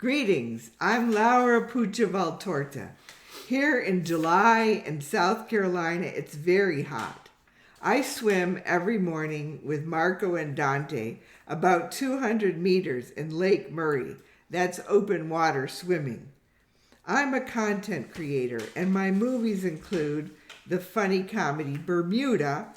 Greetings, I'm Laura Puccia Valtorta. Here in July in South Carolina, it's very hot. I swim every morning with Marco and Dante about 200 meters in Lake Murray. That's open water swimming. I'm a content creator, and my movies include the funny comedy Bermuda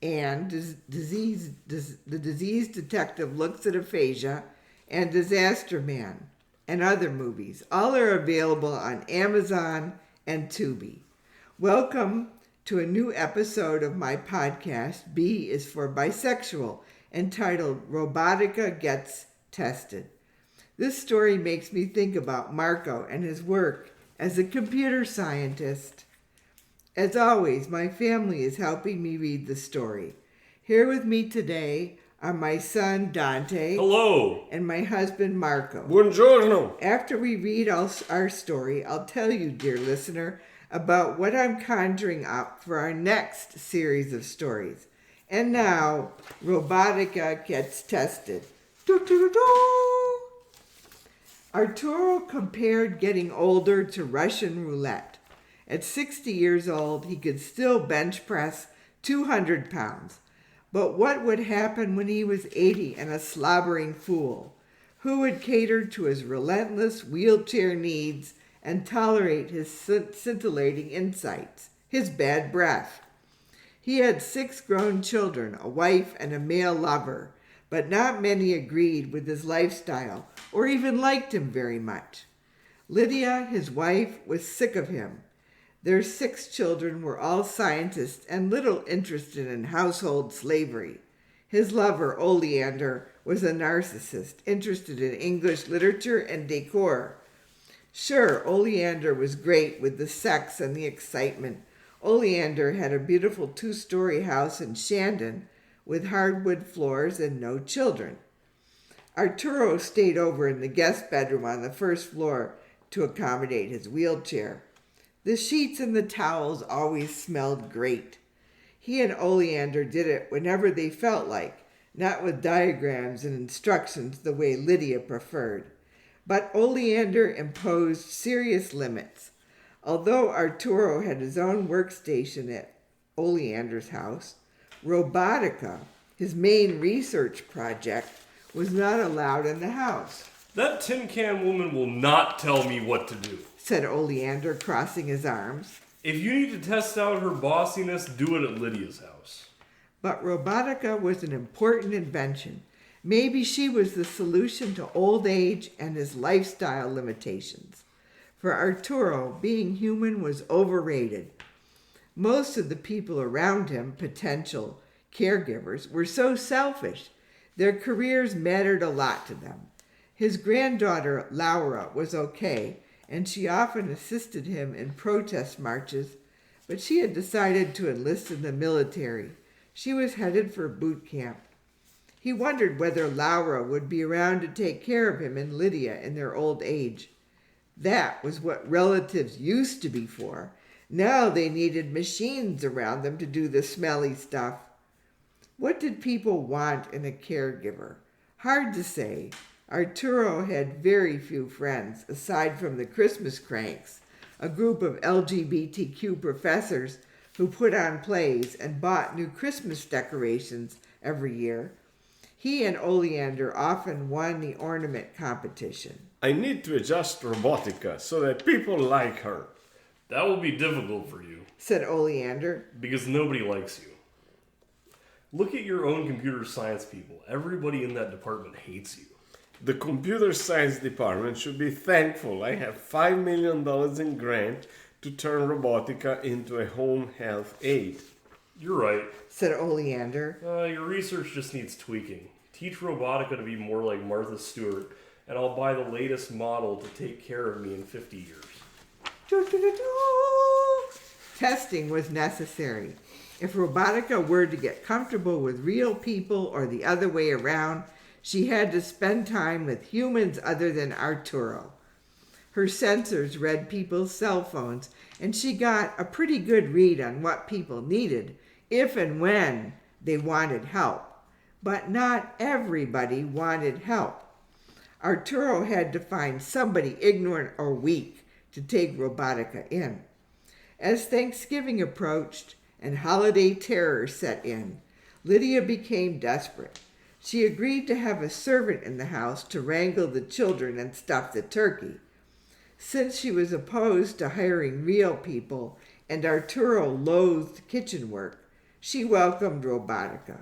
and The Disease Detective Looks at Aphasia and Disaster Man and other movies. All are available on Amazon and Tubi. Welcome to a new episode of my podcast, B is for Bisexual, entitled Robotica Gets Tested. This story makes me think about Marco and his work as a computer scientist. As always, my family is helping me read the story. Here with me today are my son Dante. Hello. And my husband Marco. Buongiorno. After we read our story, I'll tell you, dear listener, about what I'm conjuring up for our next series of stories. And now, Robotica Gets Tested. Arturo compared getting older to Russian roulette. At 60 years old, he could still bench press 200 pounds. But what would happen when he was 80 and a slobbering fool? Who would cater to his relentless wheelchair needs and tolerate his scintillating insights, his bad breath? He had 6 grown children, a wife, and a male lover, but not many agreed with his lifestyle or even liked him very much. Lidia, his wife, was sick of him. Their 6 children were all scientists and little interested in household slavery. His lover, Oleander, was a narcissist, interested in English literature and decor. Sure, Oleander was great with the sex and the excitement. Oleander had a beautiful 2-story house in Shandon with hardwood floors and no children. Arturo stayed over in the guest bedroom on the first floor to accommodate his wheelchair. The sheets and the towels always smelled great. He and Oleander did it whenever they felt like, not with diagrams and instructions the way Lidia preferred. But Oleander imposed serious limits. Although Arturo had his own workstation at Oleander's house, Robotica, his main research project, was not allowed in the house. That tin can woman will not tell me what to do, said Oleander, crossing his arms. If you need to test out her bossiness, do it at Lydia's house. But Robotica was an important invention. Maybe she was the solution to old age and his lifestyle limitations. For Arturo, being human was overrated. Most of the people around him, potential caregivers, were so selfish. Their careers mattered a lot to them. His granddaughter, Laura, was okay, and she often assisted him in protest marches, but she had decided to enlist in the military. She was headed for boot camp. He wondered whether Laura would be around to take care of him and Lidia in their old age. That was what relatives used to be for. Now they needed machines around them to do the smelly stuff. What did people want in a caregiver? Hard to say. Arturo had very few friends, aside from the Christmas Cranks, a group of LGBTQ professors who put on plays and bought new Christmas decorations every year. He and Oleander often won the ornament competition. I need to adjust Robotica so that people like her. That will be difficult for you, said Oleander, because nobody likes you. Look at your own computer science people. Everybody in that department hates you. The computer science department should be thankful I have $5 million in grant to turn Robotica into a home health aid. You're right, said Oleander. Your research just needs tweaking. Teach Robotica to be more like Martha Stewart, and I'll buy the latest model to take care of me in 50 years. Testing was necessary. If Robotica were to get comfortable with real people or the other way around, she had to spend time with humans other than Arturo. Her sensors read people's cell phones, and she got a pretty good read on what people needed, if and when they wanted help. But not everybody wanted help. Arturo had to find somebody ignorant or weak to take Robotica in. As Thanksgiving approached and holiday terror set in, Lidia became desperate. She agreed to have a servant in the house to wrangle the children and stuff the turkey. Since she was opposed to hiring real people and Arturo loathed kitchen work, she welcomed Robotica.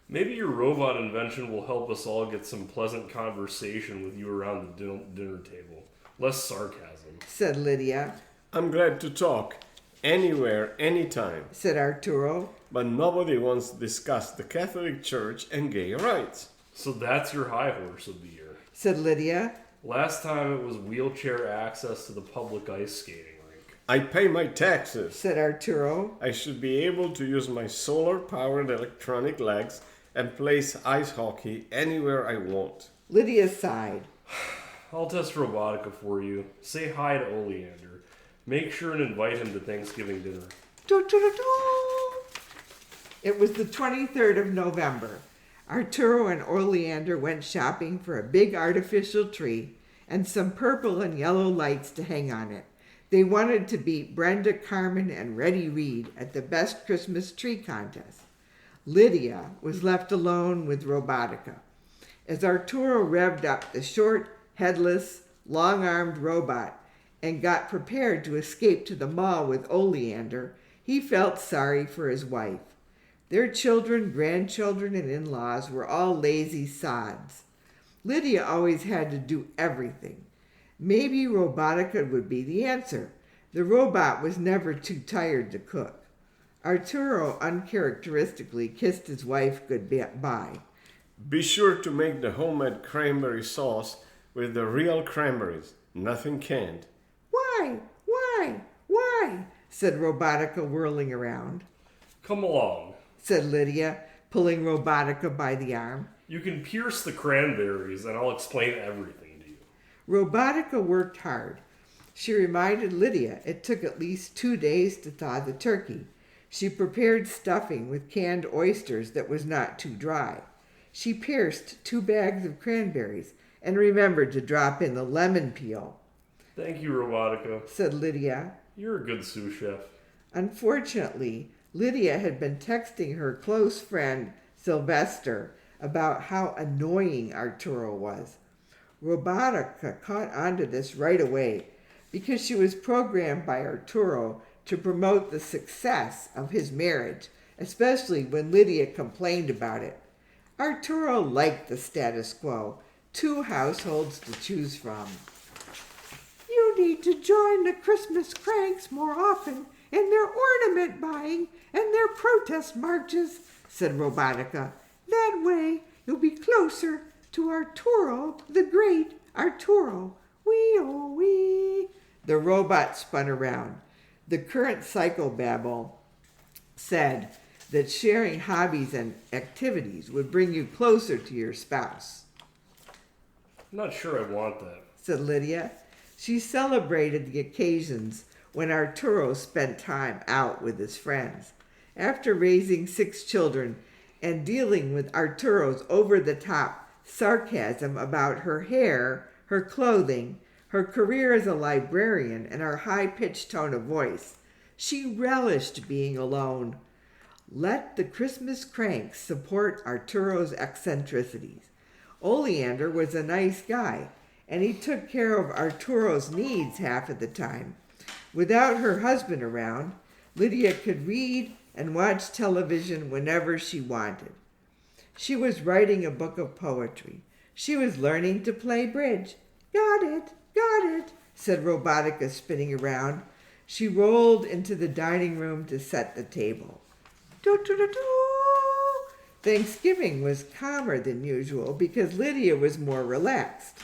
Maybe your robot invention will help us all get some pleasant conversation with you around the dinner table. Less sarcasm, said Lidia. I'm glad to talk. Anywhere, anytime. Said Arturo. But nobody wants to discuss the Catholic Church and gay rights. So that's your high horse of the year, said Lidia. Last time it was wheelchair access to the public ice skating rink. I pay my taxes, said Arturo. I should be able to use my solar-powered electronic legs and place ice hockey anywhere I want. Lidia sighed. I'll test Robotica for you. Say hi to Oleander. Make sure and invite him to Thanksgiving dinner. It was the 23rd of November. Arturo and Oleander went shopping for a big artificial tree and some purple and yellow lights to hang on it. They wanted to beat Brenda, Carmen, and Reddy Reed at the Best Christmas Tree Contest. Lidia was left alone with Robotica. As Arturo revved up the short, headless, long-armed robot and got prepared to escape to the mall with Oleander, he felt sorry for his wife. Their children, grandchildren, and in-laws were all lazy sods. Lidia always had to do everything. Maybe Robotica would be the answer. The robot was never too tired to cook. Arturo uncharacteristically kissed his wife goodbye. Be sure to make the homemade cranberry sauce with the real cranberries. Nothing canned. Why? Said Robotica, whirling around. Come along, said Lidia, pulling Robotica by the arm. You can pierce the cranberries and I'll explain everything to you. Robotica worked hard. She reminded Lidia it took at least 2 days to thaw the turkey. She prepared stuffing with canned oysters that was not too dry. She pierced 2 bags of cranberries and remembered to drop in the lemon peel. Thank you, Robotica, said Lidia. You're a good sous chef. Unfortunately, Lidia had been texting her close friend Sylvester about how annoying Arturo was. Robotica caught onto this right away because she was programmed by Arturo to promote the success of his marriage, especially when Lidia complained about it. Arturo liked the status quo, 2 households to choose from. You need to join the Christmas cranks more often in their ornament buying and their protest marches, said Robotica. That way you'll be closer to Arturo, the great Arturo. Wee-oh-wee. The robot spun around. The current psychobabble said that sharing hobbies and activities would bring you closer to your spouse. I'm not sure I want that, said Lidia. She celebrated the occasions when Arturo spent time out with his friends. After raising 6 children and dealing with Arturo's over-the-top sarcasm about her hair, her clothing, her career as a librarian, and her high-pitched tone of voice, she relished being alone. Let the Christmas cranks support Arturo's eccentricities. Oleander was a nice guy, and he took care of Arturo's needs half of the time. Without her husband around, Lidia could read and watch television whenever she wanted. She was writing a book of poetry. She was learning to play bridge. Got it, said Robotica, spinning around. She rolled into the dining room to set the table. Thanksgiving was calmer than usual because Lidia was more relaxed.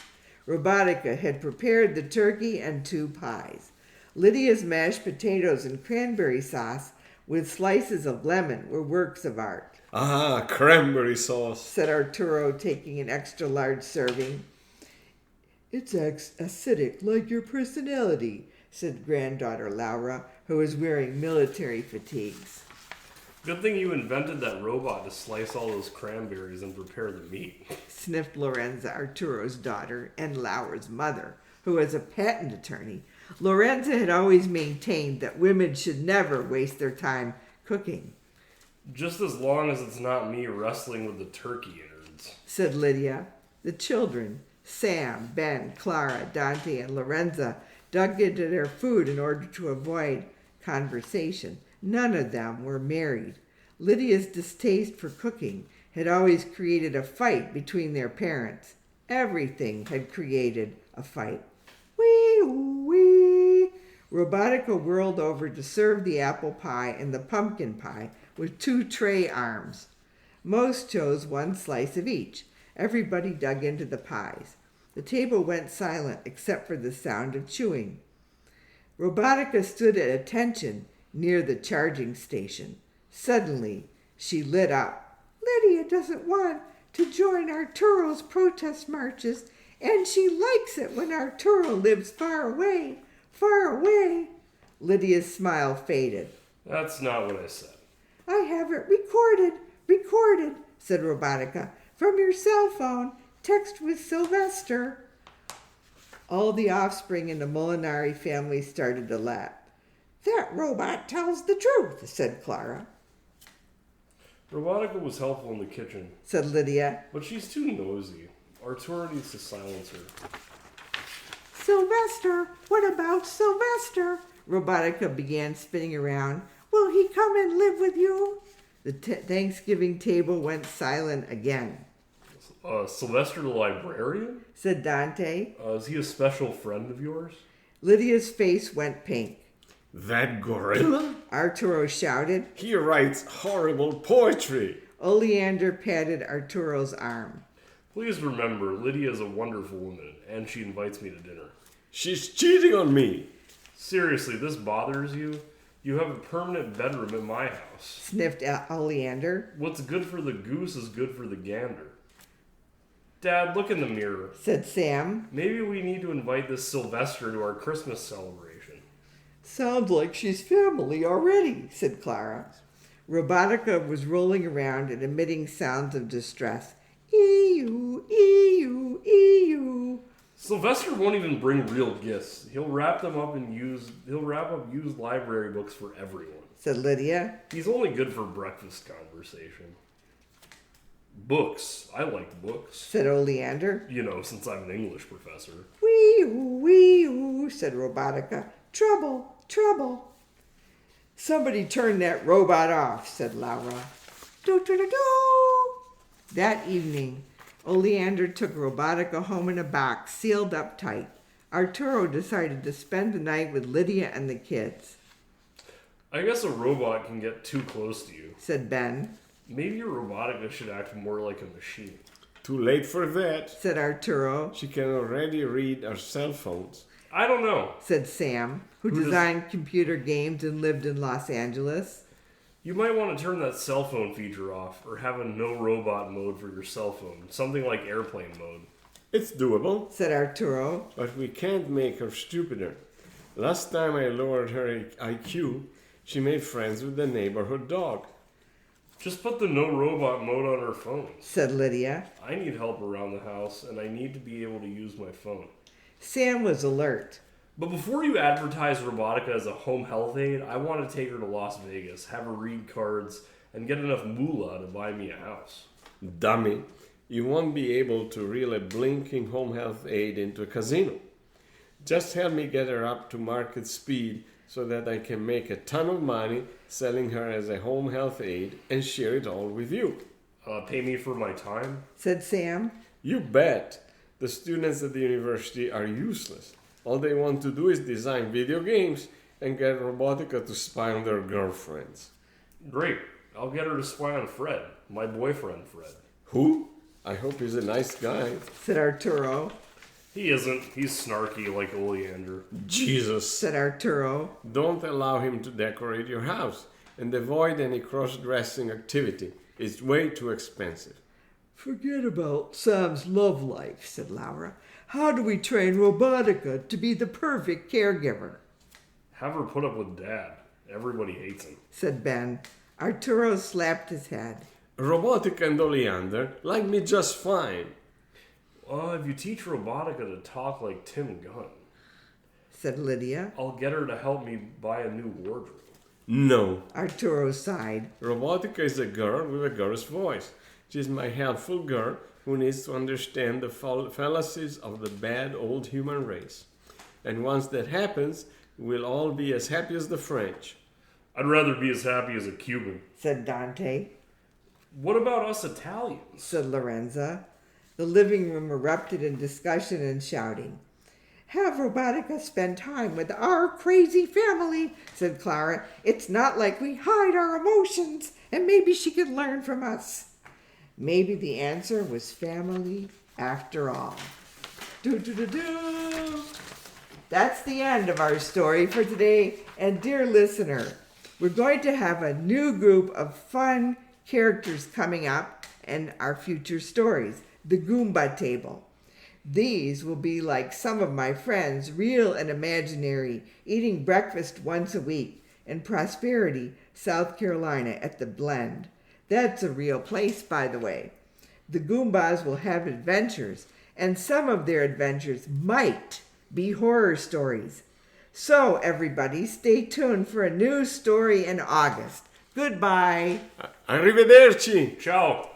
Robotica had prepared the turkey and 2 pies. Lydia's mashed potatoes and cranberry sauce with slices of lemon were works of art. Ah, cranberry sauce, said Arturo, taking an extra large serving. It's acidic like your personality, said granddaughter Laura, who was wearing military fatigues. Good thing you invented that robot to slice all those cranberries and prepare the meat. Sniffed Lorenza, Arturo's daughter, and Laura's mother, who was a patent attorney. Lorenza had always maintained that women should never waste their time cooking. Just as long as it's not me wrestling with the turkey innards, said Lidia. The children, Sam, Ben, Clara, Dante, and Lorenza, dug into their food in order to avoid conversation. None of them were married. Lydia's distaste for cooking had always created a fight between their parents. Everything had created a fight. Wee, wee. Robotica whirled over to serve the apple pie and the pumpkin pie with 2 tray arms. Most chose 1 slice of each. Everybody dug into the pies. The table went silent except for the sound of chewing. Robotica stood at attention near the charging station. Suddenly, she lit up. Lydia doesn't want to join Arturo's protest marches, and she likes it when Arturo lives far away, far away. Lydia's smile faded. That's not what I said. I have it recorded, said Robotica. From your cell phone, text with Sylvester. All the offspring in the Molinari family started to laugh. That robot tells the truth, said Clara. Robotica was helpful in the kitchen, said Lidia. but she's too nosy. Arturo needs to silence her. Sylvester, what about Sylvester? Robotica began spinning around. Will he come and live with you? The Thanksgiving table went silent again. Sylvester the librarian? Said Dante. Is he a special friend of yours? Lydia's face went pink. That gorilla? Arturo shouted. He writes horrible poetry. Oleander patted Arturo's arm. Please remember, Lydia is a wonderful woman, and she invites me to dinner. She's cheating on me. Seriously, this bothers you? You have a permanent bedroom in my house. Sniffed Oleander. What's good for the goose is good for the gander. Dad, look in the mirror. Said Sam. Maybe we need to invite this Sylvester to our Christmas celebration. Sounds like she's family already, said Clara. Robotica was rolling around and emitting sounds of distress. Eew, eew, eew. Sylvester won't even bring real gifts. He'll wrap up used library books for everyone. Said Lidia. He's only good for breakfast conversation. Books. I like books. Said Oleander. You know, since I'm an English professor. Wee-oo, said Robotica. Trouble, trouble. Somebody turn that robot off, said Laura. Do-do-do-do. That evening, Oleander took Robotica home in a box, sealed up tight. Arturo decided to spend the night with Lidia and the kids. I guess a robot can get too close to you, said Ben. Maybe your Robotica should act more like a machine. Too late for that, said Arturo. She can already read our cell phones. I don't know, said Sam, who designed computer games and lived in Los Angeles. You might want to turn that cell phone feature off, or have a no robot mode for your cell phone, something like airplane mode. It's doable, said Arturo. But we can't make her stupider. Last time I lowered her IQ, she made friends with the neighborhood dog. Just put the no robot mode on her phone, said Lidia. I need help around the house, and I need to be able to use my phone. Sam was alert. But before you advertise Robotica as a home health aide, I want to take her to Las Vegas, have her read cards, and get enough moolah to buy me a house. Dummy, you won't be able to reel a blinking home health aide into a casino. Just help me get her up to market speed so that I can make a ton of money selling her as a home health aide and share it all with you. Pay me for my time? said Sam. You bet. The students at the university are useless. All they want to do is design video games and get Robotica to spy on their girlfriends. Great. I'll get her to spy on Fred, my boyfriend Fred. Who? I hope he's a nice guy, said Arturo. He isn't. He's snarky like Oleander. Jesus, said Arturo. Don't allow him to decorate your house and avoid any cross-dressing activity. It's way too expensive. Forget about Sam's love life, said Laura. How do we train Robotica to be the perfect caregiver? Have her put up with Dad. Everybody hates him, said Ben. Arturo slapped his head. Robotica and Oleander like me just fine, If you teach Robotica to talk like Tim Gunn, said Lidia. I'll get her to help me buy a new wardrobe. No. Arturo sighed. Robotica is a girl with a girl's voice. She's my helpful girl who needs to understand the fallacies of the bad old human race. And once that happens, we'll all be as happy as the French. I'd rather be as happy as a Cuban. Said Dante. What about us Italians? Said Lorenza. The living room erupted in discussion and shouting. Have Robotica spend time with our crazy family, said Clara. It's not like we hide our emotions, and maybe she could learn from us. Maybe the answer was family after all. Do-do-do-do. That's the end of our story for today. And dear listener, we're going to have a new group of fun characters coming up in our future stories, the Goomba Table. These will be like some of my friends, real and imaginary, eating breakfast once a week in Prosperity, South Carolina at the Blend. That's a real place, by the way. The Goombas will have adventures, and some of their adventures might be horror stories. So, everybody, stay tuned for a new story in August. Goodbye. Arrivederci. Ciao.